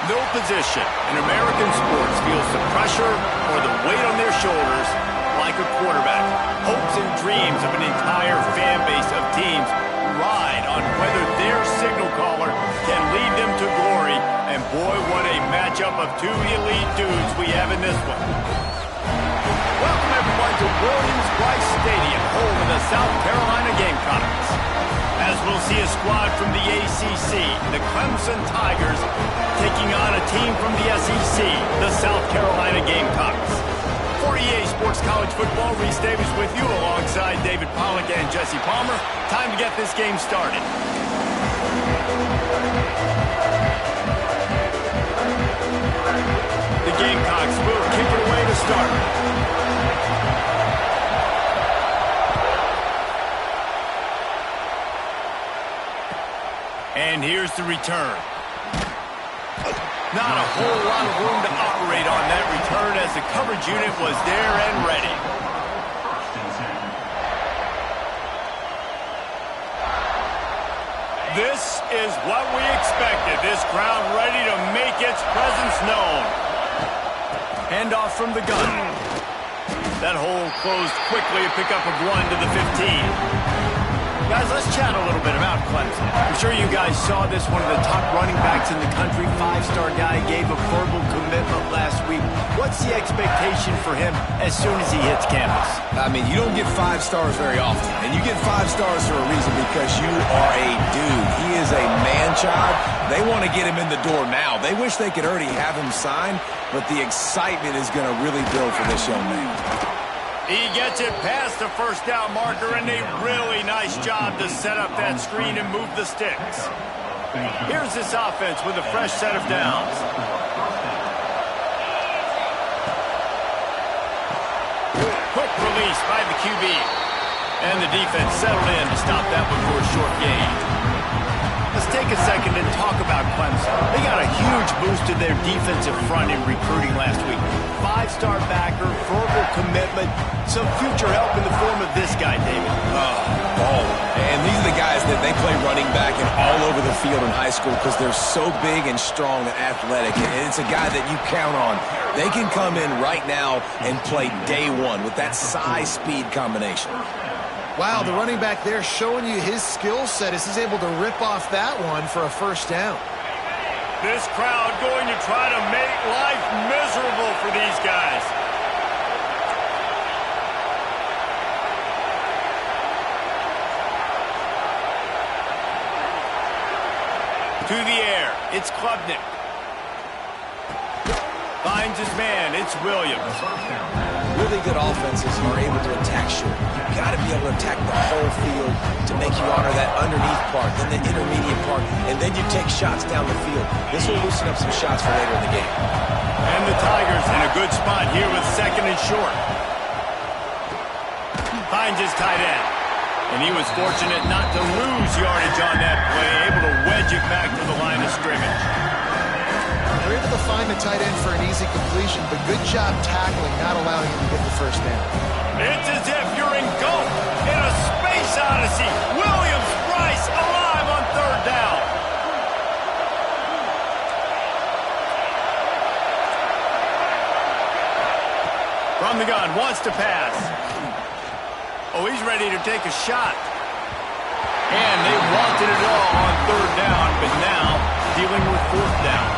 No position in American sports feels the pressure or the weight on their shoulders like a quarterback. Hopes and dreams of an entire fan base of teams ride on whether their signal caller can lead them to glory. And boy, what a matchup of two elite dudes we have in this one. Welcome everyone to Williams-Brice Stadium, home of the South Carolina Gamecocks. As we'll see a squad from the ACC, the Clemson Tigers, taking on a team from the SEC, the South Carolina Gamecocks. For EA Sports College Football, Reese Davis with you alongside David Pollack and Jesse Palmer. Time to get this game started. The Gamecocks will kick it away to start. And here's the return. Not a whole lot of room to operate on that return as the coverage unit was there and ready. This is what we expected. This crowd ready to make its presence known. Handoff from the gun. That hole closed quickly, a pickup of 1 to the 15. Guys, let's chat a little bit about Clemson. I'm sure you guys saw this. One of the top running backs in the country, 5-star guy, gave a verbal commitment last week. What's the expectation for him as soon as he hits campus? I mean, you don't get 5 stars very often. And you get 5 stars for a reason, because you are a dude. He is a man-child. They want to get him in the door now. They wish they could already have him signed, but the excitement is going to really build for this young man. He gets it past the first down marker, and a really nice job to set up that screen and move the sticks. Here's this offense with a fresh set of downs. Quick release by the QB. And the defense settled in to stop that one for a short gain. Let's take a second and talk about Clemson. They got a huge boost to their defensive front in recruiting last week. 5-star backer, verbal commitment, some future help in the form of this guy, David. And these are the guys that they play running back and all over the field in high school because they're so big and strong and athletic. And it's a guy that you count on. They can come in right now and play day one with that size-speed combination. Wow, the running back there showing you his skill set as he's able to rip off that one for a first down. This crowd going to try to make life miserable for these guys. To the air, it's Klubnik. Finds his man, it's Williams. Really good offenses are able to attack short. You've got to be able to attack the whole field to make you honor that underneath part, then the intermediate part, and then you take shots down the field. This will loosen up some shots for later in the game. And the Tigers in a good spot here with second and short. Finds his tight end. And he was fortunate not to lose yardage on that play, able to wedge it back to the line of scrimmage. They're able to find the tight end for an easy completion, but good job tackling, not allowing him to get the first down. It's as if you're engulfed in a space odyssey. Williams-Brice alive on third down. From the gun, wants to pass. Oh, he's ready to take a shot. And they wanted it all on third down, but now dealing with fourth down.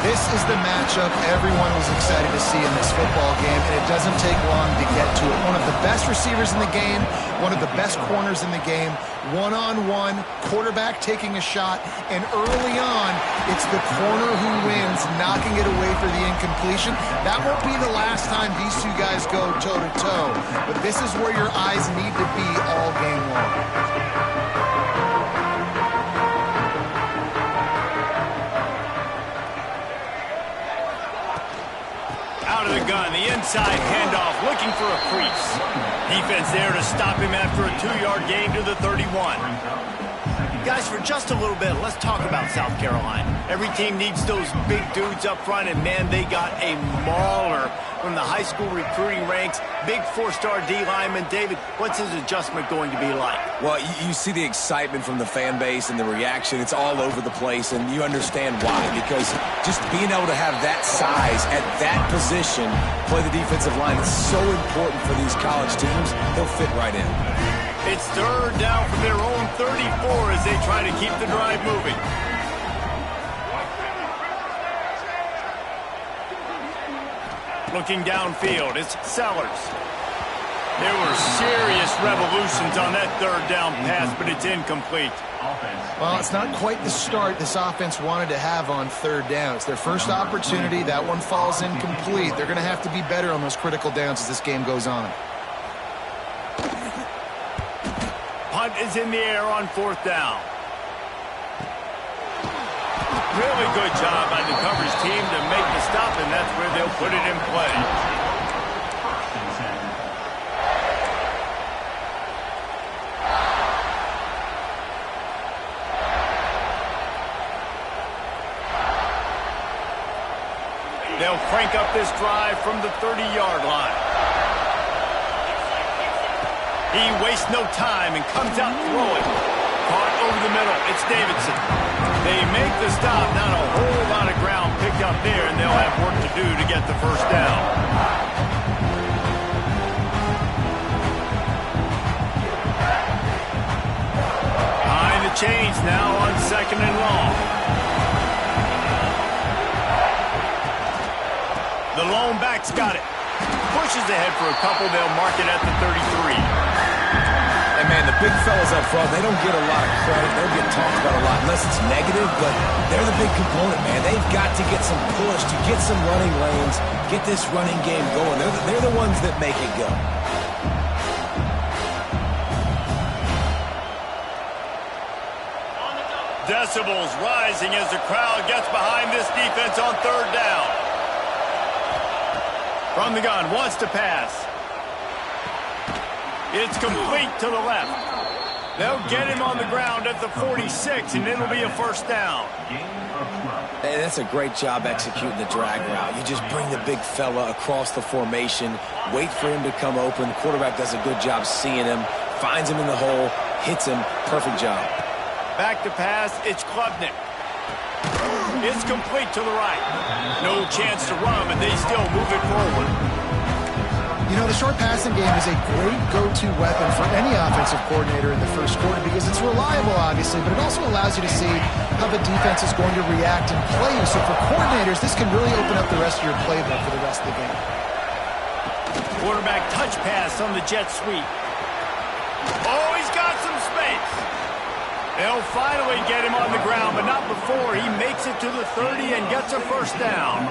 This is the matchup everyone was excited to see in this football game, and it doesn't take long to get to it. One of the best receivers in the game, one of the best corners in the game, one-on-one, quarterback taking a shot, and early on, it's the corner who wins, knocking it away for the incompletion. That won't be the last time these two guys go toe-to-toe, but this is where your eyes need to be all game long. Out of the gun, the inside handoff, looking for a crease. Defense there to stop him after a 2-yard gain to the 31. Guys, for just a little bit, let's talk about South Carolina. Every team needs those big dudes up front, and man, they got a mauler from the high school recruiting ranks. Big four-star D lineman. David, what's his adjustment going to be like? Well, you see the excitement from the fan base and the reaction. It's all over the place, and you understand why. Because just being able to have that size at that position, play the defensive line, is so important for these college teams. He'll fit right in. It's third down from their own 34 as they try to keep the drive moving. Looking downfield, it's Sellers. There were serious revolutions on that third down pass, but it's incomplete. Well, it's not quite the start this offense wanted to have on third down. It's their first opportunity. That one falls incomplete. They're going to have to be better on those critical downs as this game goes on. Punt is in the air on fourth down. Really good job by the coverage team to make the stop, and that's where they'll put it in play. They'll crank up this drive from the 30-yard line. He wastes no time and comes out throwing. Caught over the middle. It's Davidson. They make the stop. Not a whole lot of ground picked up there, and they'll have work to do to get the first down. Behind the chains now on second and long. The lone back's got it. Pushes ahead for a couple. They'll mark it at the 33. And, man, the big fellas up front, they don't get a lot of credit. They don't get talked about a lot unless it's negative, but they're the big component, man. They've got to get some push to get some running lanes, get this running game going. They're the ones that make it go. Decibels rising as the crowd gets behind this defense on third down. From the gun, wants to pass. It's complete to the left. They'll get him on the ground at the 46, and it'll be a first down. Hey, that's a great job executing the drag route. You just bring the big fella across the formation, wait for him to come open. The quarterback does a good job seeing him, finds him in the hole, hits him. Perfect job. Back to pass, it's Klubnik. It's complete to the right. No chance to run, but they still move it forward. You know, the short passing game is a great go-to weapon for any offensive coordinator in the first quarter because it's reliable, obviously, but it also allows you to see how the defense is going to react and play you. So for coordinators, this can really open up the rest of your playbook for the rest of the game. Quarterback touch pass on the jet sweep. Oh, he's got some space. They'll finally get him on the ground, but not before he makes it to the 30 and gets a first down.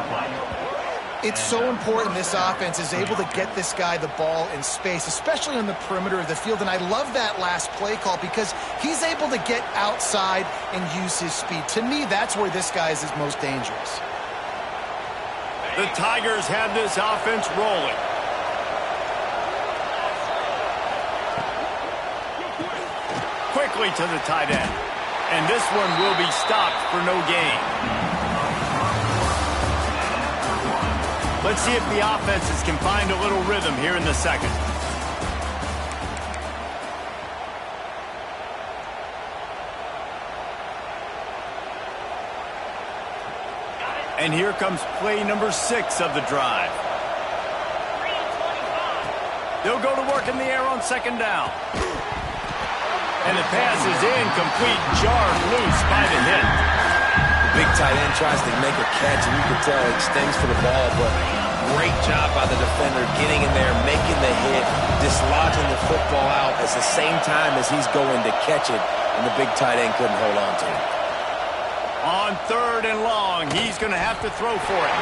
It's so important this offense is able to get this guy the ball in space, especially on the perimeter of the field. And I love that last play call because he's able to get outside and use his speed. To me, that's where this guy is his most dangerous. The Tigers have this offense rolling. Quickly to the tight end. And this one will be stopped for no gain. Let's see if the offenses can find a little rhythm here in the second. And here comes play number 6 of the drive. They'll go to work in the air on second down. And the pass is incomplete, jarred loose by the hit. Big tight end tries to make a catch, and you can tell he extends for the ball, but great job by the defender getting in there, making the hit, dislodging the football out at the same time as he's going to catch it, and the big tight end couldn't hold on to it. On third and long, he's going to have to throw for it.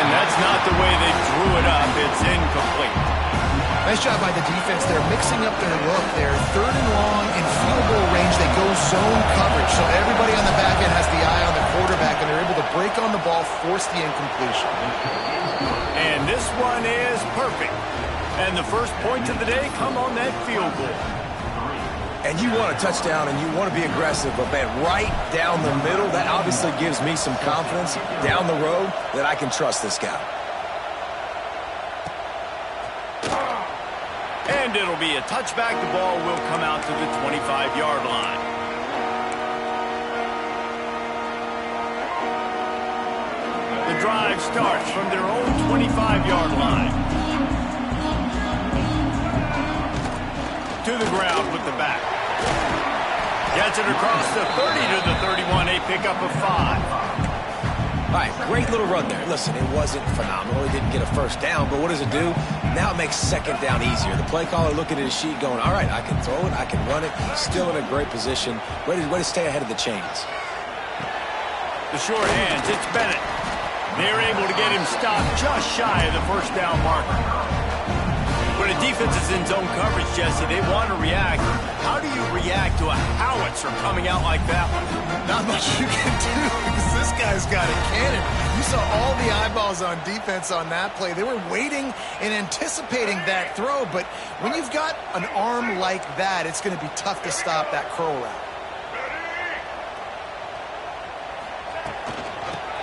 And that's not the way they drew it up. It's incomplete. Nice job by the defense. They're mixing up their look. They're third and long in field goal range. They go zone coverage. So everybody on the back end has the eye on the quarterback, and they're able to break on the ball, force the incompletion. And this one is perfect. And the first points of the day come on that field goal. And you want a touchdown and you want to be aggressive, but man, right down the middle, that obviously gives me some confidence down the road that I can trust this guy. And it'll be a touchback. The ball will come out to the 25-yard line. The drive starts from their own 25-yard line. To the ground with the back. Gets it across the 30 to the 31. A pickup of 5. All right, great little run there. Listen, it wasn't phenomenal. He didn't get a first down, but what does it do? Now it makes second down easier. The play caller looking at his sheet going, all right, I can throw it, I can run it. Still in a great position. Ready to stay ahead of the chains. The short hands, it's Bennett. They're able to get him stopped just shy of the first down marker. When a defense is in zone coverage, Jesse, they want to react. How do you react to a howitzer coming out like that one? Not much you can do because this guy's got a cannon. You saw all the eyeballs on defense on that play. They were waiting and anticipating that throw, but when you've got an arm like that, it's going to be tough to stop that curl route.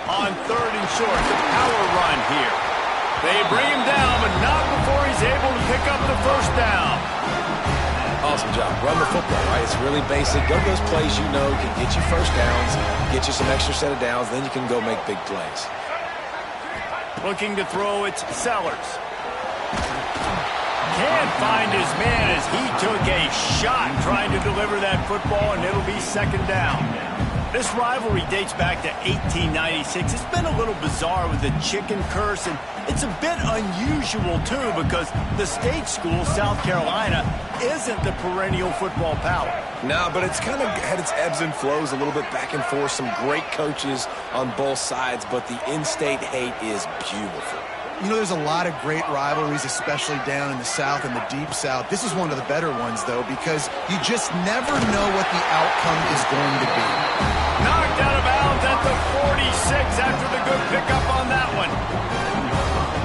On 3rd and short, the power run here. They bring him down, but not before he's able to pick up the first down. Awesome job. Run the football, right? It's really basic. Go to those plays you know can get you first downs, get you some extra set of downs, then you can go make big plays. Looking to throw, it's Sellers. Can't find his man as he took a shot trying to deliver that football, and it'll be second down. This rivalry dates back to 1896. It's been a little bizarre with the chicken curse, and it's a bit unusual, too, because the state school, South Carolina, isn't the perennial football power. No, but it's kind of had its ebbs and flows a little bit back and forth. Some great coaches on both sides, but the in-state hate is beautiful. You know, there's a lot of great rivalries, especially down in the South and the Deep South. This is one of the better ones, though, because you just never know what the outcome is going to be. Knocked out of bounds at the 46 after the good pickup on that one.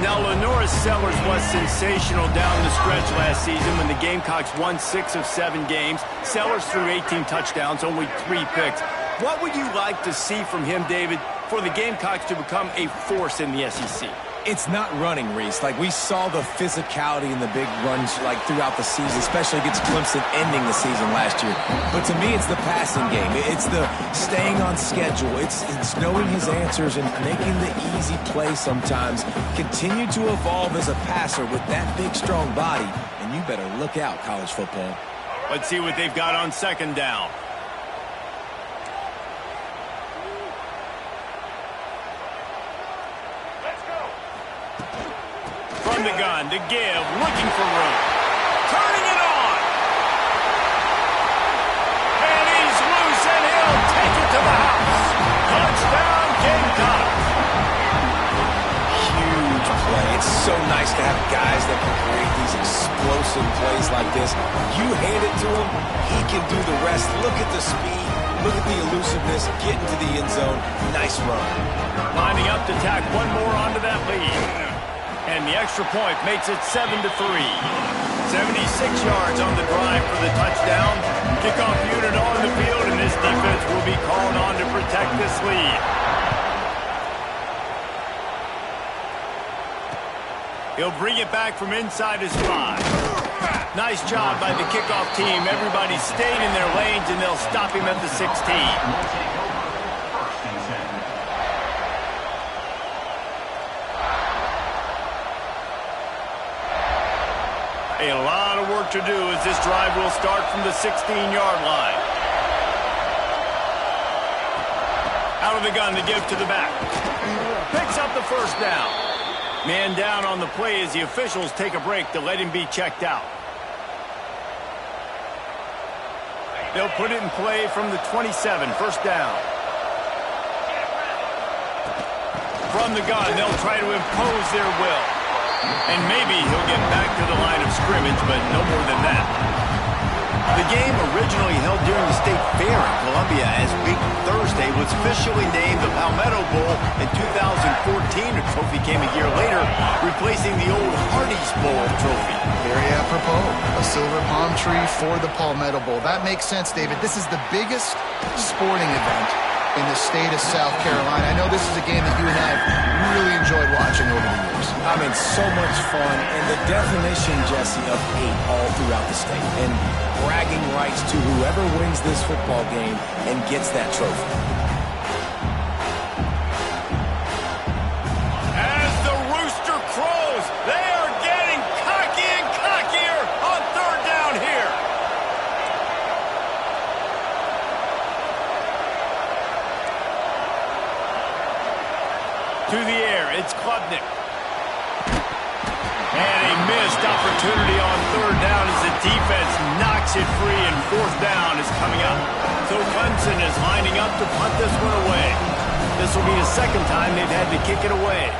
Now, Lenora Sellers was sensational down the stretch last season when the Gamecocks won 6 of 7 games. Sellers threw 18 touchdowns, only 3 picks. What would you like to see from him, David, for the Gamecocks to become a force in the SEC? It's not running, Reese. Like, we saw the physicality in the big runs, like, throughout the season, especially against Clemson ending the season last year. But to me, it's the passing game. It's the staying on schedule. It's knowing his answers and making the easy play sometimes. Continue to evolve as a passer with that big, strong body. And you better look out, college football. Let's see what they've got on second down. From the gun to give, looking for room. Turning it on. And he's loose, and he'll take it to the house. Touchdown, Gamecock. Huge play. It's so nice to have guys that can create these explosive plays like this. You hand it to him, he can do the rest. Look at the speed. Look at the elusiveness. Get into the end zone. Nice run. Lining up to tack one more onto that lead. And the extra point makes it 7-3. 76 yards on the drive for the touchdown. Kickoff unit on the field, and this defense will be called on to protect this lead. He'll bring it back from inside his 5. Nice job by the kickoff team. Everybody stayed in their lanes, and they'll stop him at the 16. A lot of work to do as this drive will start from the 16-yard line. Out of the gun to give to the back. Picks up the first down. Man down on the play as the officials take a break to let him be checked out. They'll put it in play from the 27, first down. From the gun, they'll try to impose their will. And maybe he'll get back to the line of scrimmage, but no more than that. The game originally held during the State Fair in Columbia as Big Thursday was officially named the Palmetto Bowl in 2003. 2014. A trophy came a year later, replacing the old Hardee's Bowl trophy. Very apropos. A silver palm tree for the Palmetto Bowl. That makes sense, David. This is the biggest sporting event in the state of South Carolina. I know this is a game that you and I have really enjoyed watching over the years. I mean, so much fun, and the definition, Jesse, of hate all throughout the state, and bragging rights to whoever wins this football game and gets that trophy. As the rooster crows, they are getting cocky and cockier on third down here. To the air, it's Klubnik. And a missed opportunity on third down as the defense knocks it free, and fourth down is coming up. So Clemson is lining up to punt this one away. This will be the second time they've had to kick it away.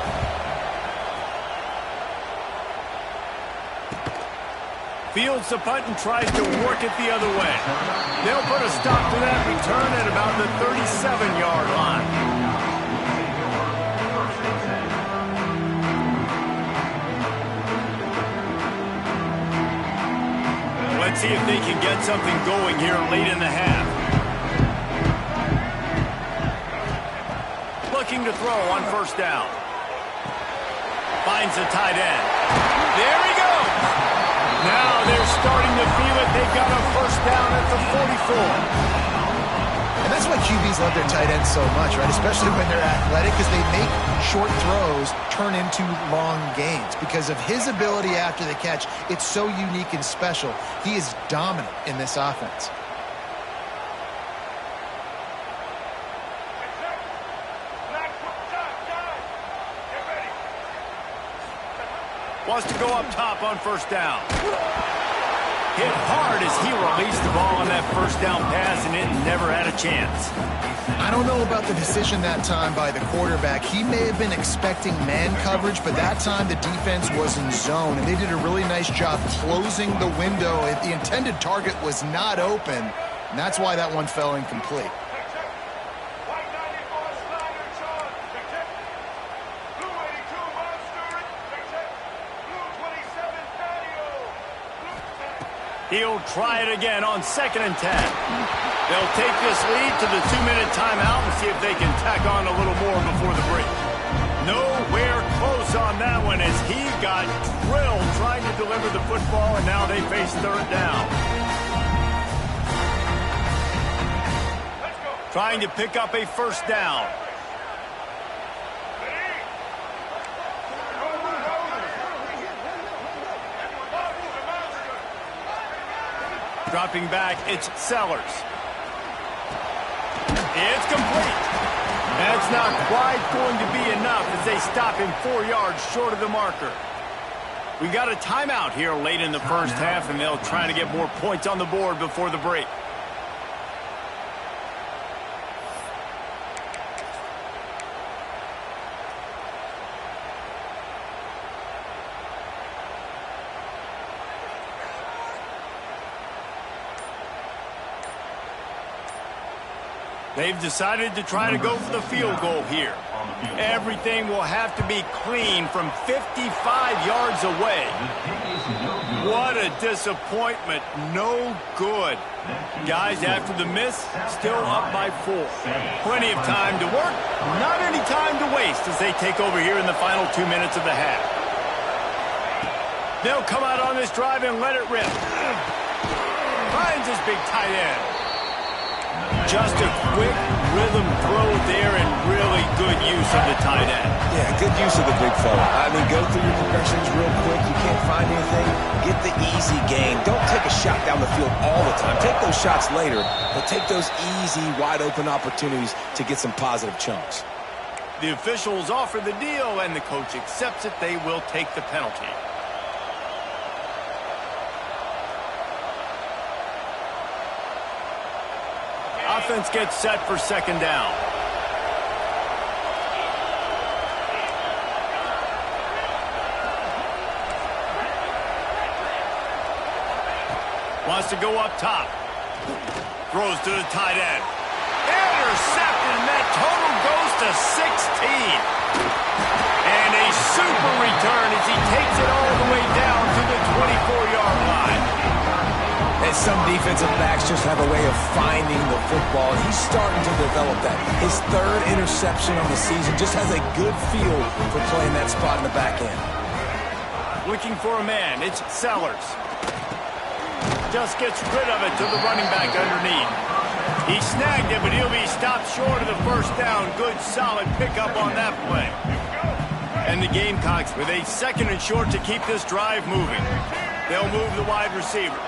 Fields the punt and tries to work it the other way. They'll put a stop to that return at about the 37-yard line. Let's see if they can get something going here late in the half. Looking to throw on first down. Finds the tight end. There he goes. Now they're starting to feel it. They've got a first down at the 44. And that's why QBs love their tight ends so much, right? Especially when they're athletic, because they make short throws turn into long gains. Because of his ability after the catch, it's so unique and special. He is dominant in this offense. Wants to go up top on first down. Hit hard as he released the ball on that first down pass, and it never had a chance. I don't know about the decision that time by the quarterback. He may have been expecting man coverage, but that time the defense was in zone, and they did a really nice job closing the window. The intended target was not open, and that's why that one fell incomplete. He'll try it again on 2nd and 10. They'll take this lead to the 2-minute timeout and see if they can tack on a little more before the break. Nowhere close on that one as he got drilled trying to deliver the football, and now they face third down. Trying to pick up a first down. Dropping back, it's Sellers. It's complete. That's not quite going to be enough as they stop him 4 yards short of the marker. We got a timeout here late in the first half, and they'll try to get more points on the board before the break. They've decided to try to go for the field goal here. Everything will have to be clean from 55 yards away. What a disappointment. No good. Guys, after the miss, still up by 4. Plenty of time to work, not any time to waste as they take over here in the final 2 minutes of the half. They'll come out on this drive and let it rip. Finds his big tight end. Just a quick rhythm throw there and really good use of the tight end. Yeah, good use of the big fella. I mean, go through your progressions real quick. You can't find anything. Get the easy gain. Don't take a shot down the field all the time. Take those shots later, but take those easy, wide-open opportunities to get some positive chunks. The officials offer the deal, and the coach accepts it. They will take the penalty. Offense gets set for second down. Wants to go up top. Throws to the tight end. Intercepted, and that total goes to 16. Some defensive backs just have a way of finding the football, and he's starting to develop that. His third interception on the season just has a good feel for playing that spot in the back end. Looking for a man, it's Sellers. Just gets rid of it to the running back underneath. He snagged it, but he'll be stopped short of the first down. Good, solid pickup on that play. And the Gamecocks with a 2nd and short to keep this drive moving. They'll move the wide receiver.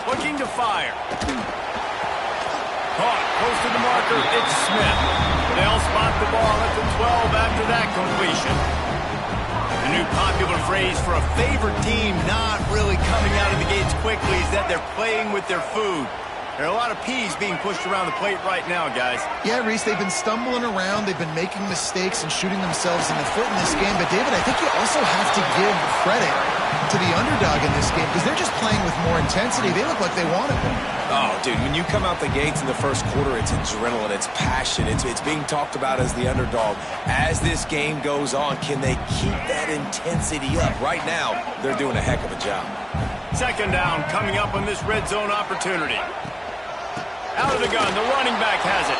Looking to fire. Caught, close to the marker, it's Smith. They'll spot the ball at the 12 after that completion. A new popular phrase for a favorite team not really coming out of the gates quickly is that they're playing with their food. There are a lot of peas being pushed around the plate right now, guys. Yeah, Reese, they've been stumbling around. They've been making mistakes and shooting themselves in the foot in this game. But, David, I think you also have to give credit to the underdog in this game because they're just playing with more intensity. They look like they want it more. Oh, dude, when you come out the gates in the first quarter, it's adrenaline, it's passion, it's being talked about as the underdog. As this game goes on, can they keep that intensity up? Right now, they're doing a heck of a job. 2nd down coming up on this red zone opportunity. Out of the gun, the running back has it.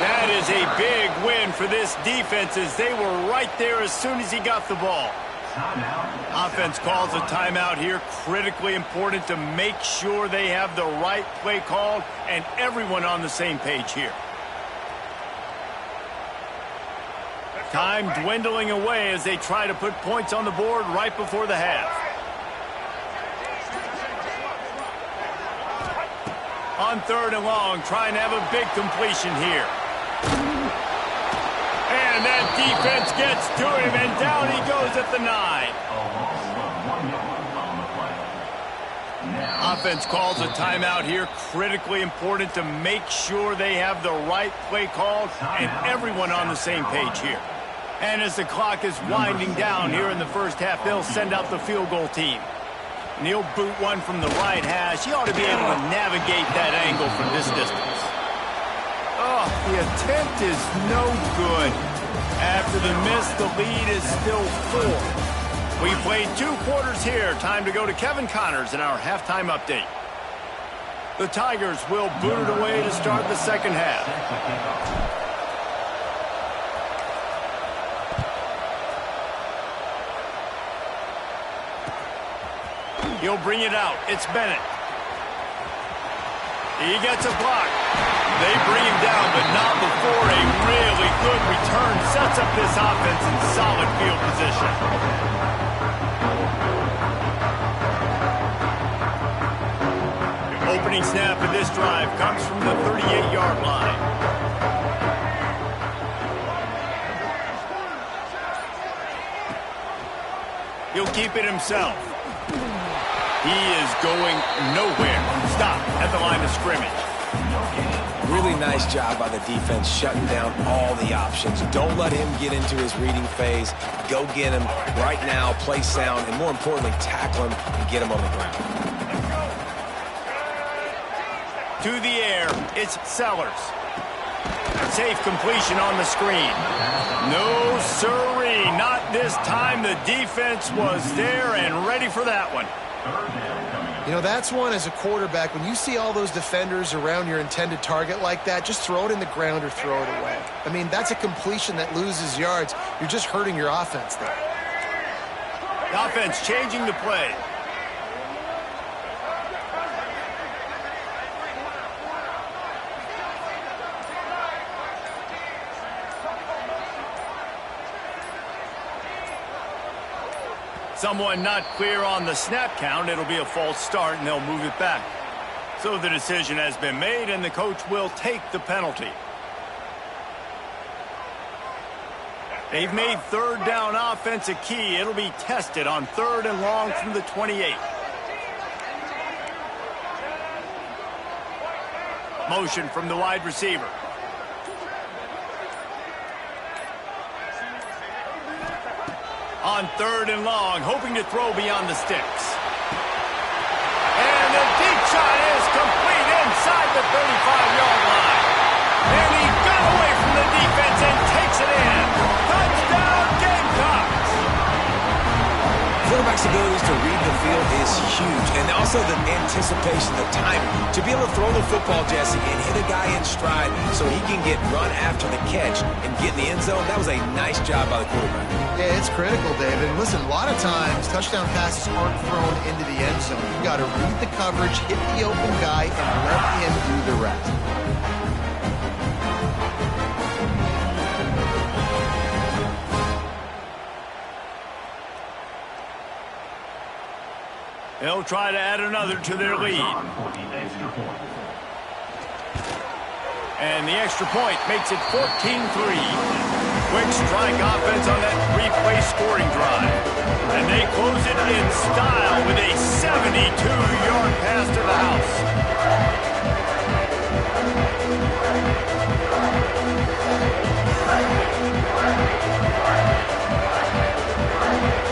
That is a big win for this defense as they were right there as soon as he got the ball. Offense calls a timeout here. Critically important to make sure they have the right play called and everyone on the same page here. Time dwindling away as they try to put points on the board right before the half. On 3rd and long, trying to have a big completion here. And that defense gets to him, and down he goes at the 9. Offense calls a timeout here. Critically important to make sure they have the right play called and everyone on the same page here. And as the clock is winding down here in the first half, they'll send out the field goal team. And he'll boot one from the right hash. He ought to be able to navigate that angle from this distance. Oh, the attempt is no good. After the miss, the lead is still 4. We played 2 quarters here. Time to go to Kevin Connors in our halftime update. The Tigers will boot it away to start the second half. He'll bring it out. It's Bennett. He gets a block. They bring him down, but not before a really good return sets up this offense in solid field position. Opening snap of this drive comes from the 38-yard line. He'll keep it himself. He is going nowhere. Stop at the line of scrimmage. Really nice job by the defense shutting down all the options. Don't let him get into his reading phase. Go get him right now, play sound, and more importantly, tackle him and get him on the ground. To the air, it's Sellers. Safe completion on the screen. No sirree, not this time. The defense was there and ready for that one. You know, that's one as a quarterback. When you see all those defenders around your intended target like that, just throw it in the ground or throw it away. I mean, that's a completion that loses yards. You're just hurting your offense there. The offense changing the play. Someone not clear on the snap count. It'll be a false start, and they'll move it back. So the decision has been made, and the coach will take the penalty. They've made 3rd down offense a key. It'll be tested on 3rd and long from the 28. Motion from the wide receiver. On 3rd and long, hoping to throw beyond the sticks. And the deep shot is complete inside the 35-yard line. And he got away from the defense and takes it in. Touchdown, Gamecocks! Quarterback's abilities to read the field is huge, and also the anticipation, the timing. To be able to throw the football, Jesse, and hit a guy in stride so he can get run after the catch and get in the end zone, that was a nice job by the quarterback. Yeah, it's critical, David. Listen, a lot of times, touchdown passes aren't thrown into the end zone. You've got to read the coverage, hit the open guy, and let him do the rest. They'll try to add another to their lead. And the extra point makes it 14-3. Quick strike offense on that three-play scoring drive. And they close it in style with a 72-yard pass to the house.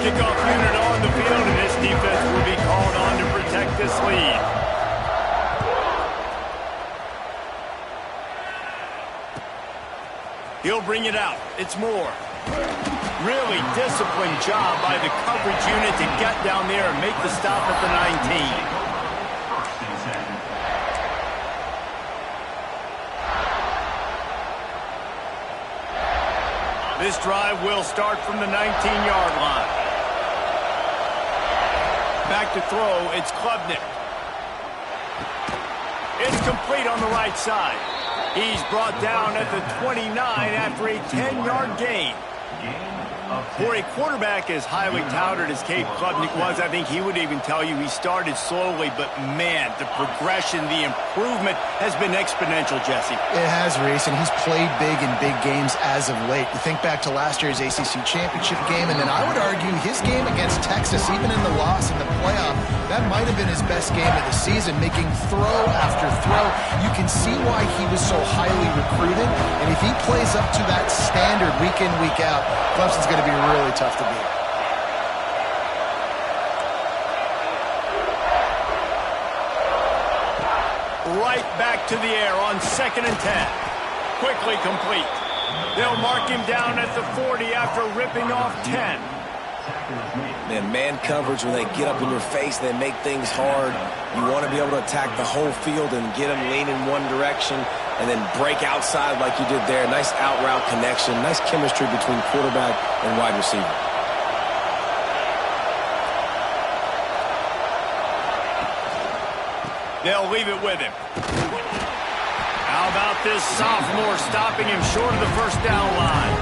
Kickoff unit on the field, and this defense will be called on to protect this lead. He'll bring it out. It's Moore. Really disciplined job by the coverage unit to get down there and make the stop at the 19. This drive will start from the 19-yard line. Back to throw, it's Klubnik. It's complete on the right side. He's brought down at the 29 after a 10-yard gain. For a quarterback as highly touted as Cade Klubnik was, I think he would even tell you he started slowly, but man, the progression, the improvement has been exponential, Jesse. It has, Reese, and he's played big in big games as of late. You think back to last year's ACC championship game, and then I would argue his game against Texas, even in the loss in the playoff, that might have been his best game of the season, making throw after throw. You can see why he was so highly recruited, and if he plays up to that standard week in, week out, Clemson's going to be really tough to beat. Right back to the air on 2nd and 10. Quickly complete. They'll mark him down at the 40 after ripping off 10. Man coverage, when they get up in your face, they make things hard. You want to be able to attack the whole field and get them lean in one direction and then break outside like you did there. Nice out route connection, nice chemistry between quarterback and wide receiver. They'll leave it with him. How about this sophomore stopping him short of the first down line?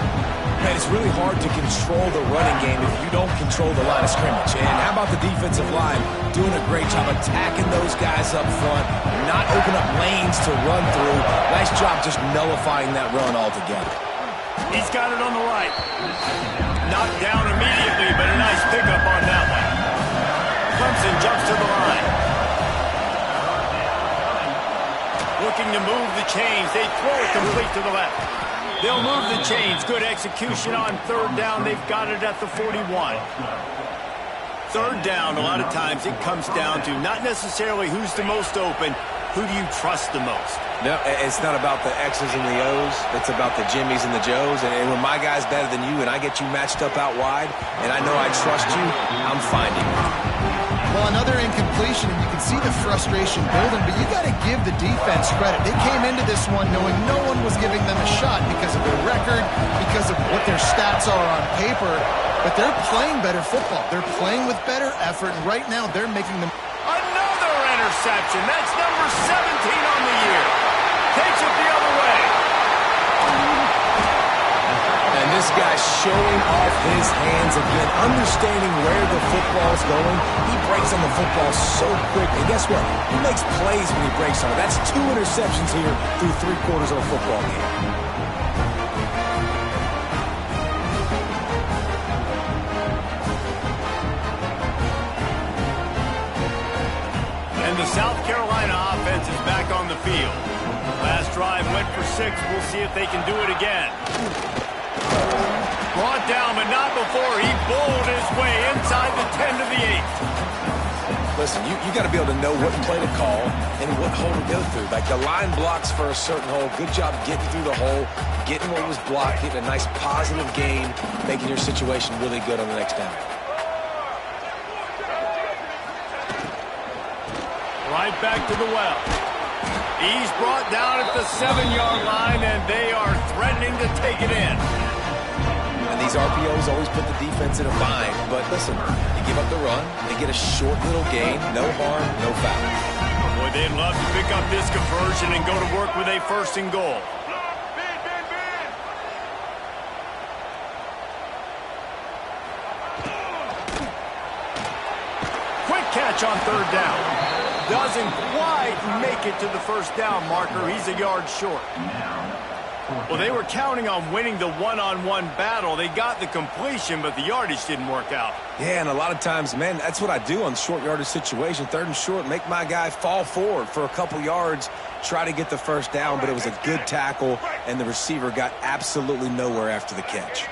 Man, it's really hard to control the running game if you don't control the line of scrimmage. And how about the defensive line doing a great job attacking those guys up front, not open up lanes to run through. Nice job just nullifying that run altogether. He's got it on the right. Knocked down immediately, but a nice pickup on that one. Clemson jumps to the line. Looking to move the chains. They throw it complete to the left. They'll move the chains. Good execution on 3rd down. They've got it at the 41. 3rd down, a lot of times it comes down to not necessarily who's the most open, who do you trust the most? No, it's not about the X's and the O's. It's about the Jimmies and the Joes. And when my guy's better than you and I get you matched up out wide and I know I trust you, I'm finding you. Well, another incompletion, and you can see the frustration building, but you got to give the defense credit. They came into this one knowing no one was giving them a shot because of their record, because of what their stats are on paper, but they're playing better football. They're playing with better effort, and right now they're making them. Another interception. That's number 17 on the year. Takes it the other way. And this guy's showing off his hands again, understanding where the football's going. He breaks on the football so quick. And guess what? He makes plays when he breaks on it. That's 2 interceptions here through 3/4 of a football game. And the South Carolina offense is back on the field. Last drive went for 6. We'll see if they can do it again. Brought down, but not before he bowled his way inside the 10 to the 8. Listen, you got to be able to know what play to call and what hole to go through. Like the line blocks for a certain hole. Good job getting through the hole, getting what was blocked, getting a nice positive gain, making your situation really good on the next down. Right back to the well. He's brought down at the 7-yard line, and they are threatening to take it in. And these RPOs always put the defense in a bind. But listen, you give up the run, they get a short little gain, no harm, no foul. Boy, they'd love to pick up this conversion and go to work with a 1st and goal. Quick catch on 3rd down. Doesn't quite make it to the 1st down marker. He's a yard short. Well, they were counting on winning the one-on-one battle. They got the completion, but the yardage didn't work out. Yeah, and a lot of times, man, that's what I do on short yardage situation. 3rd and short, make my guy fall forward for a couple yards, try to get the 1st down, but it was a good tackle, and the receiver got absolutely nowhere after the catch.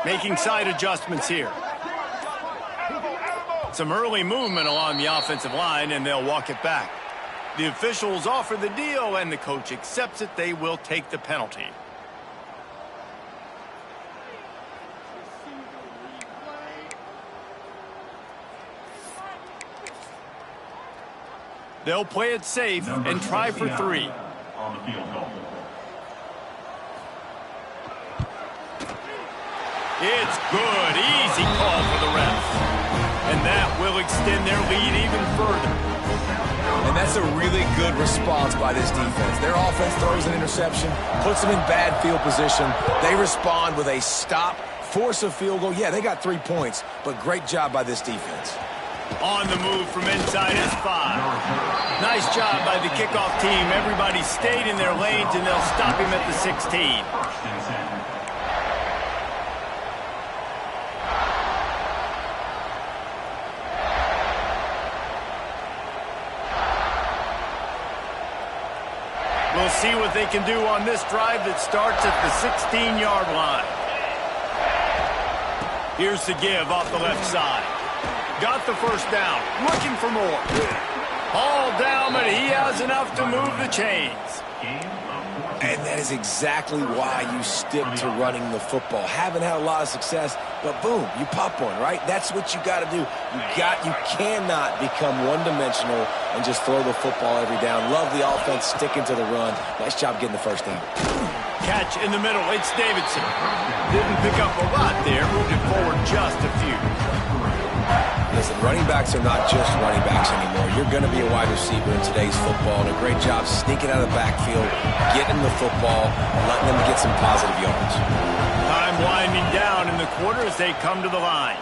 Making side adjustments here. Some early movement along the offensive line, and they'll walk it back. The officials offer the deal, and the coach accepts it. They will take the penalty. They'll play it safe and try for 3. On the field goal. It's good. Easy call for the refs. And that will extend their lead even further. And that's a really good response by this defense. Their offense throws an interception, puts them in bad field position. They respond with a stop, force a field goal. Yeah, they got 3 points, but great job by this defense. On the move from inside his 5. Nice job by the kickoff team. Everybody stayed in their lanes, and they'll stop him at the 16. We'll see what they can do on this drive that starts at the 16-yard line. Here's the give off the left side. Got the 1st down. Looking for more. All down, but he has enough to move the chains. And that is exactly why you stick to running the football. Haven't had a lot of success, but boom, you pop one, right? That's what you got to do. You cannot become one-dimensional and just throw the football every down. Love the offense sticking to the run. Nice job getting the 1st down. Catch in the middle. It's Davidson. Didn't pick up a lot there. Moved it forward just a few. Listen, running backs are not just running backs anymore. You're going to be a wide receiver in today's football, and a great job sneaking out of the backfield, getting the football, and letting them get some positive yards. Time winding down in the quarter as they come to the line.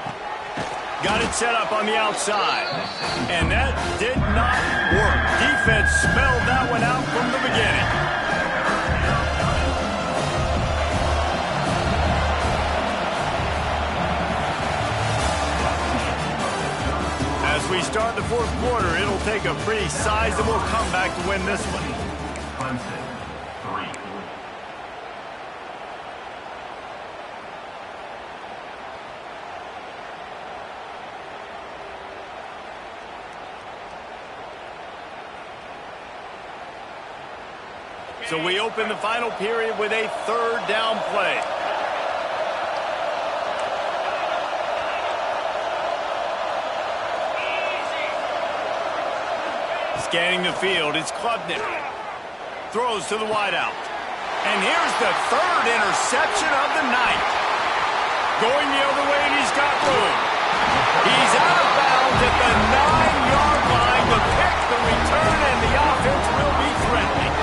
Got it set up on the outside, and that did not work. Defense smelled that one out from the beginning. As we start the 4th quarter, it'll take a pretty sizable comeback to win this one. So we open the final period with a 3rd down play. Scanning the field, it's Klubnik. Throws to the wideout. And here's the 3rd interception of the night. Going the other way, and he's got room. He's out of bounds at the 9-yard line. The pick, the return, and the offense will be threatening.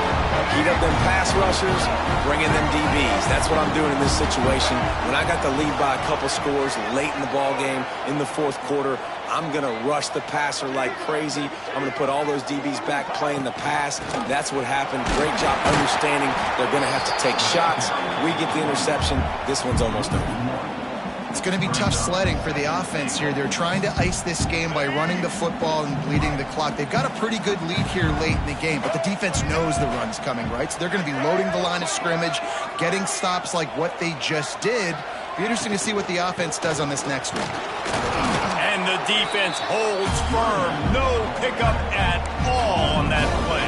Heat up them pass rushers, bring in them DBs. That's what I'm doing in this situation. When I got the lead by a couple scores late in the ball game in the 4th quarter, I'm going to rush the passer like crazy. I'm going to put all those DBs back playing the pass. That's what happened. Great job understanding they're going to have to take shots. We get the interception. This one's almost over. It's going to be tough sledding for the offense here. They're trying to ice this game by running the football and bleeding the clock. They've got a pretty good lead here late in the game, but the defense knows the run's coming, right? So they're going to be loading the line of scrimmage, getting stops like what they just did. Be interesting to see what the offense does on this next one. And the defense holds firm. No pickup at all on that play.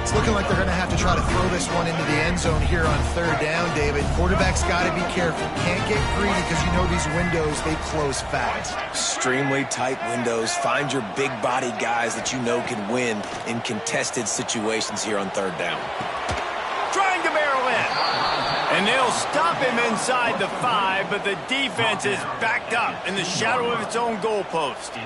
It's looking like they're going to have to try to throw this one into the end zone here on third down, David. Quarterback's got to be careful. Can't get greedy because you know these windows, they close fast. Extremely tight windows. Find your big-bodied guys that you know can win in contested situations here on third down. Trying to barrel in. And they'll stop him inside the 5, but the defense is backed up in the shadow of its own goalpost.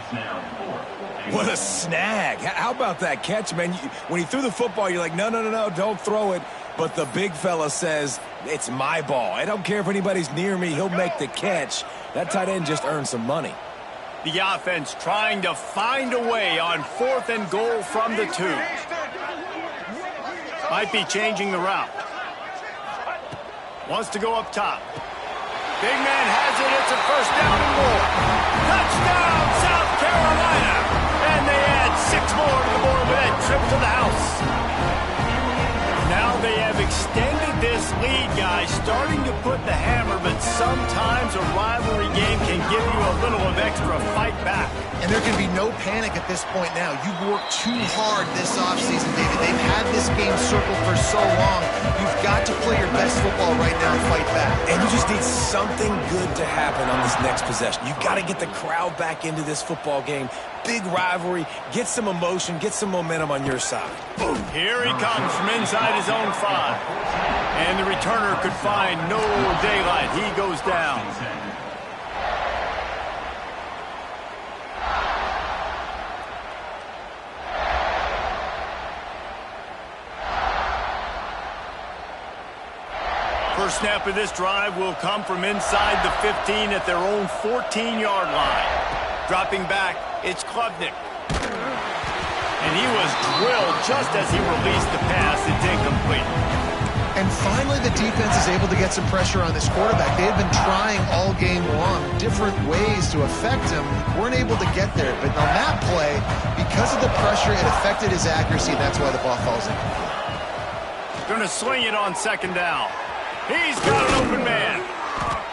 What a snag. How about that catch, man? When he threw the football, you're like, no, don't throw it. But the big fella says, it's my ball. I don't care if anybody's near me. He'll make the catch. That tight end just earned some money. The offense trying to find a way on 4th and goal from the 2. Might be changing the route. Wants to go up top. Big man has it. It's a first down and more. Touchdown, South Carolina. And they add 6 more to the board with that trip to the house. Now they have extended this lead, guys, starting to put the hammer, but sometimes a rivalry game can give you a little of extra fight back. And there can be no panic at this point now. You've worked too hard this offseason, David. They've had this game circled for so long. You've got to play your best football right now and fight back. And you just need something good to happen on this next possession. You've got to get the crowd back into this football game. Big rivalry. Get some emotion. Get some momentum on your side. Boom. Here he comes from inside his own 5. And the returner could find no daylight. He goes down. First snap of this drive will come from inside the 15 at their own 14-yard line. Dropping back, it's Klubnik. And he was drilled just as he released the pass. It's incomplete. And finally, the defense is able to get some pressure on this quarterback. They had been trying all game long, different ways to affect him. Weren't able to get there. But on that play, because of the pressure, it affected his accuracy. That's why the ball falls in. Going to swing it on 2nd down. He's got an open man.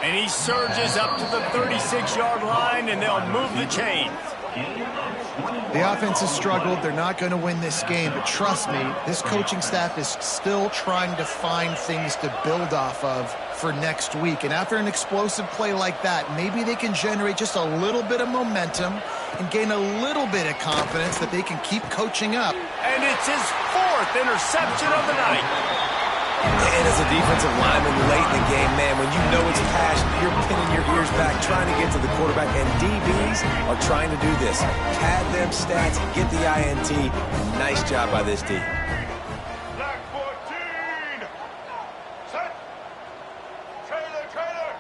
And he surges up to the 36-yard line, and they'll move the chains. The offense has struggled. They're not going to win this game, but trust me, this coaching staff is still trying to find things to build off of for next week. And after an explosive play like that, maybe they can generate just a little bit of momentum and gain a little bit of confidence that they can keep coaching up. And it's his 4th interception of the night. And as a defensive lineman late in the game, man, when you know it's passion, you're pinning your ears back, trying to get to the quarterback, and DBs are trying to do this. Pad them stats, get the INT. Nice job by this D. Black 14. Set. Trailer.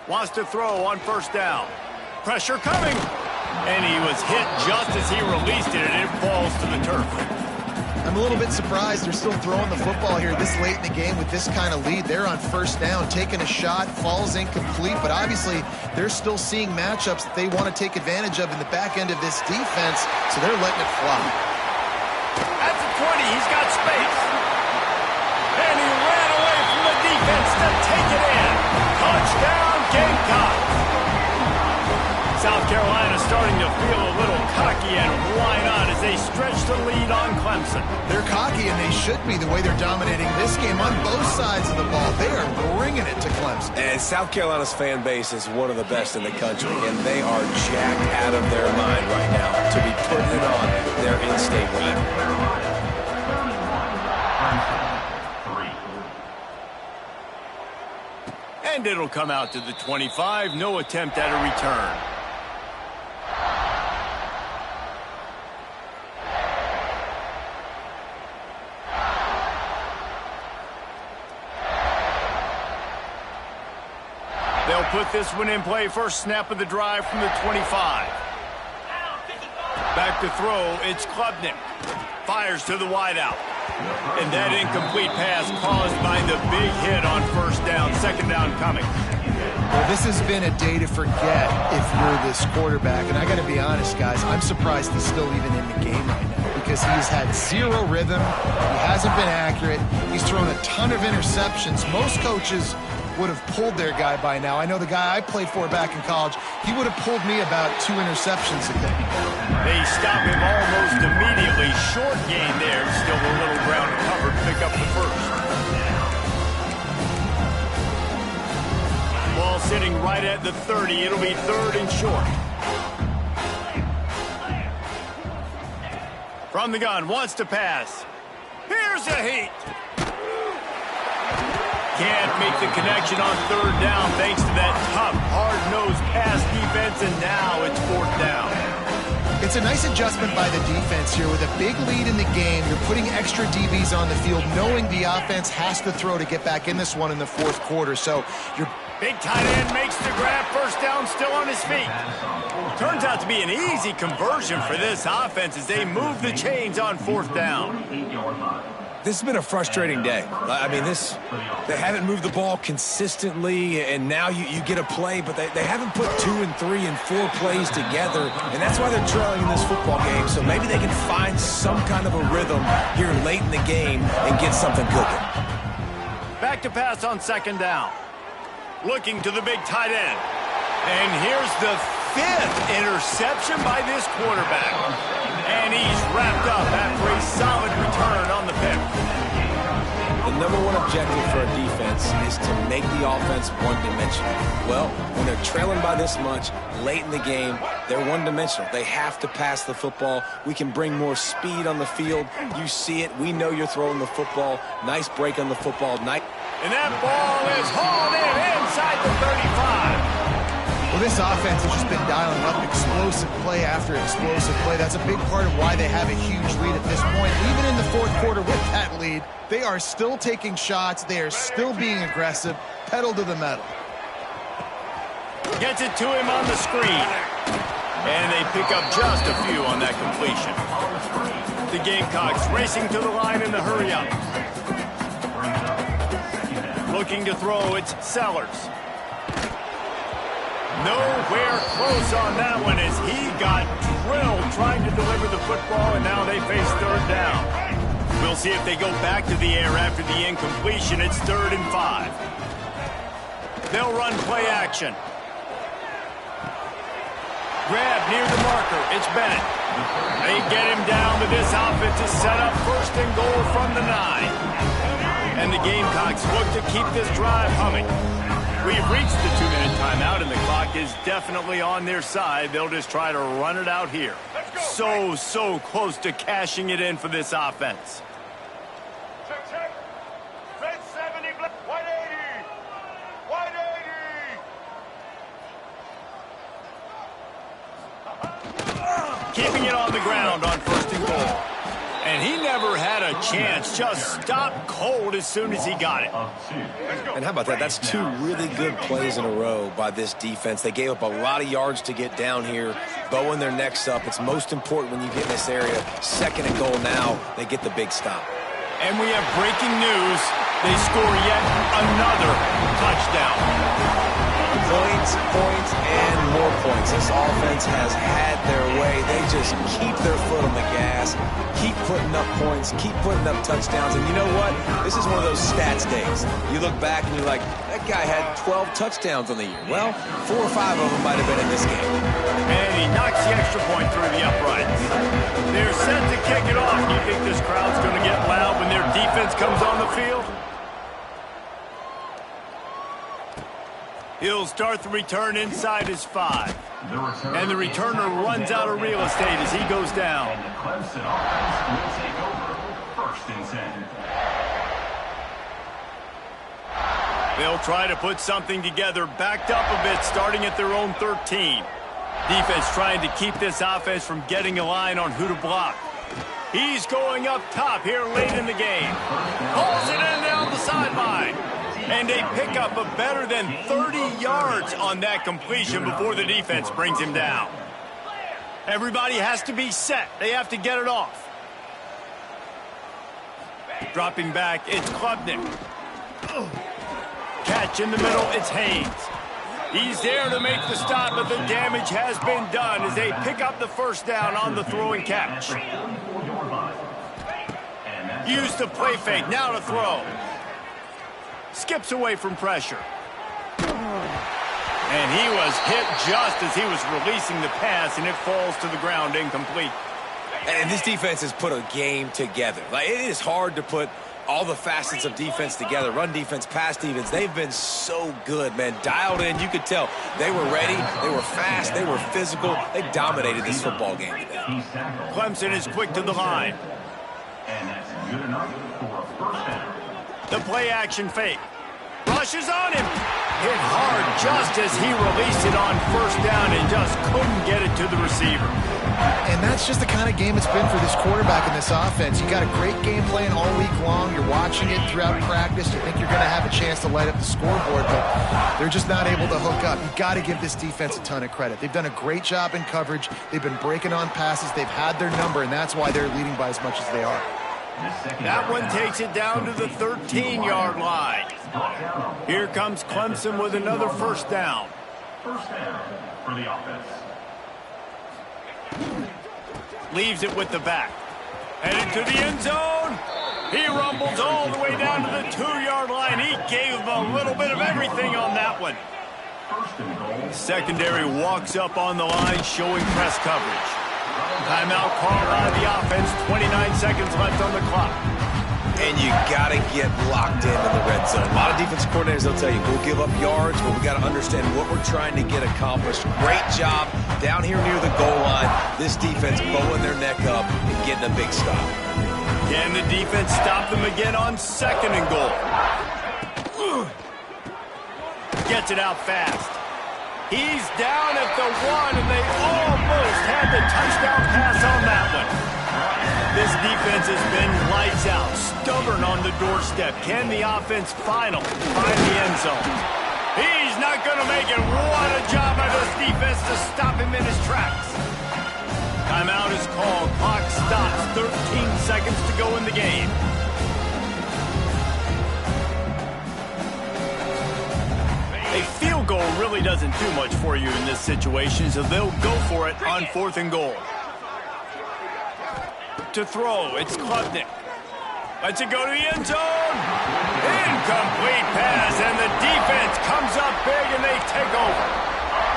Wants to throw on 1st down. Pressure coming. And he was hit just as he released it, and it falls to the turf. I'm a little bit surprised they're still throwing the football here this late in the game with this kind of lead. They're on 1st down, taking a shot, falls incomplete, but obviously they're still seeing matchups that they want to take advantage of in the back end of this defense, so they're letting it fly. At the 20, he's got space. And he ran away from the defense to take it in. Touchdown, Gamecocks. South Carolina starting to feel a little cocky, and why not, as they stretch the lead on Clemson. They're cocky, and they should be the way they're dominating this game on both sides of the ball. They are bringing it to Clemson. And South Carolina's fan base is one of the best in the country, and they are jacked out of their mind right now to be putting it on their in-state rival. And it'll come out to the 25. No attempt at a return. They'll put this one in play. First snap of the drive from the 25. Back to throw. It's Klubnik. Fires to the wideout. And that incomplete pass caused by the big hit on 1st down. 2nd down coming. Well, this has been a day to forget if you're this quarterback. And I got to be honest, guys, I'm surprised he's still even in the game right now because he's had zero rhythm. He hasn't been accurate. He's thrown a ton of interceptions. Most coaches would have pulled their guy by now. I know the guy I played for back in college, he would have pulled me about 2 interceptions ago. They stop him almost immediately. Short gain there. Still a little ground covered. Pick up the first. Ball sitting right at the 30. It'll be 3rd and short. From the gun, wants to pass. Here's a heat. Can't make the connection on 3rd down thanks to that tough, hard-nosed pass defense, and now it's 4th down. It's a nice adjustment by the defense here. With a big lead in the game, you're putting extra DBs on the field, knowing the offense has to throw to get back in this one in the 4th quarter. So you're big tight end makes the grab. 1st down, still on his feet. Turns out to be an easy conversion for this offense as they move the chains on 4th down. This has been a frustrating day. I mean, they haven't moved the ball consistently, and now you get a play, but they haven't put 2 and 3 and 4 plays together, and that's why they're trailing in this football game. So maybe they can find some kind of a rhythm here late in the game and get something cooking. Back to pass on 2nd down. Looking to the big tight end. And here's the 5th interception by this quarterback. And he's wrapped up after a solid return on the pick. The #1 objective for a defense is to make the offense one-dimensional. Well, when they're trailing by this much late in the game, they're one-dimensional. They have to pass the football. We can bring more speed on the field. You see it. We know you're throwing the football. Nice break on the football. And that ball is hauled in inside the 35. Well, this offense has just been dialing up explosive play after explosive play. That's a big part of why they have a huge lead at this point. Even in the 4th quarter with that lead, they are still taking shots. They are still being aggressive. Pedal to the metal. Gets it to him on the screen. And they pick up just a few on that completion. The Gamecocks racing to the line in the hurry up. Looking to throw, it's Sellers. Nowhere close on that one as he got drilled trying to deliver the football, and now they face 3rd down. We'll see if they go back to the air after the incompletion. It's 3rd and 5. They'll run play action. Grab near the marker. It's Bennett. They get him down, but this offense is set up 1st and goal from the 9. And the Gamecocks look to keep this drive humming. We've reached the 2-minute timeout, and the clock is definitely on their side. They'll just try to run it out here. So close to cashing it in for this offense. Check. Red 70, white 80. White 80. Keeping it on the ground on 1st and goal. And he never had a chance. Just stopped cold as soon as he got it. And how about that? That's 2 really good plays in a row by this defense. They gave up a lot of yards to get down here, bowing their necks up. It's most important when you get in this area. 2nd and goal now. They get the big stop. And we have breaking news. They score yet another touchdown. Points, and more points. This offense has had their way. They just keep their foot on the gas, keep putting up points, keep putting up touchdowns. And you know what? This is one of those stats days. You look back and you're like, that guy had 12 touchdowns on the year. Well, 4 or 5 of them might have been in this game. And he knocks the extra point through the uprights. They're set to kick it off. Do you think this crowd's going to get loud when their defense comes on the field? He'll start the return inside his 5. And the returner runs out of real estate as he goes down. And the Clemson offense will take over 1st and 10. They'll try to put something together, backed up a bit, starting at their own 13. Defense trying to keep this offense from getting a line on who to block. He's going up top here late in the game. Pulls it in down the sideline. And they pick up a better than 30 yards on that completion before the defense brings him down. Everybody has to be set. They have to get it off. Dropping back, it's Klubnik. Catch in the middle, it's Haynes. He's there to make the stop, but the damage has been done as they pick up the 1st down on the throw and catch. Use the play fake, now to throw. Skips away from pressure. And he was hit just as he was releasing the pass, and it falls to the ground incomplete. And this defense has put a game together. Like, it is hard to put all the facets of defense together. Run defense, pass defense. They've been so good, man. Dialed in. You could tell they were ready. They were fast. They were physical. They dominated this football game today. Clemson is quick to the line. And that's good enough for a first down. The play action fake. Rushes on him. Hit hard just as he released it on first down and just couldn't get it to the receiver. And that's just the kind of game it's been for this quarterback in this offense. You got a great game plan all week long. You're watching it throughout practice. You think you're going to have a chance to light up the scoreboard, but they're just not able to hook up. You got to give this defense a ton of credit. They've done a great job in coverage. They've been breaking on passes. They've had their number, and that's why they're leading by as much as they are. That one takes it down to the 13-yard line. Here comes Clemson with another first down. First down for the offense. Leaves it with the back. Headed to the end zone. He rumbles all the way down to the 2-yard line. He gave him a little bit of everything on that one. Secondary walks up on the line, showing press coverage. Timeout called out of the offense. 29 seconds left on the clock. And you got to get locked into the red zone. A lot of defense coordinators, they'll tell you, we'll give up yards, but we got to understand what we're trying to get accomplished. Great job down here near the goal line. This defense bowing their neck up and getting a big stop. Can the defense stop them again on second and goal? Gets it out fast. He's down at the 1, and they almost had the touchdown pass on that one. This defense has been lights out, stubborn on the doorstep. Can the offense find the end zone? He's not going to make it. What a job by this defense to stop him in his tracks. Timeout is called. Clock stops. 13 seconds to go in the game. A field goal really doesn't do much for you in this situation, so they'll go for it on 4th and goal. To throw, it's Klubnik. Lets it go to the end zone. Incomplete pass, and the defense comes up big, and they take over.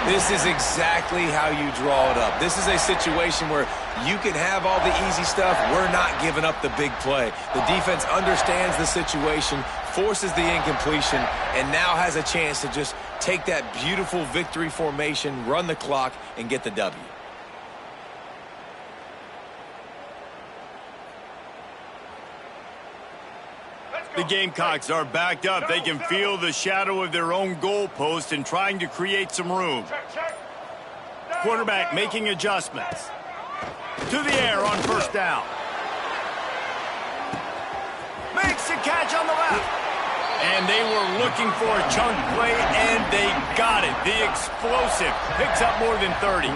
This is exactly how you draw it up. This is a situation where you can have all the easy stuff. We're not giving up the big play. The defense understands the situation, forces the incompletion, and now has a chance to just take that beautiful victory formation, run the clock, and get the W. The Gamecocks are backed up. They can feel the shadow of their own goalpost and trying to create some room. Quarterback making adjustments. To the air on first down. Makes the catch on the left. And they were looking for a chunk play, and they got it. The explosive picks up more than 30.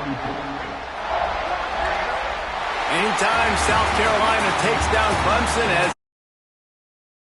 Anytime South Carolina takes down Clemson as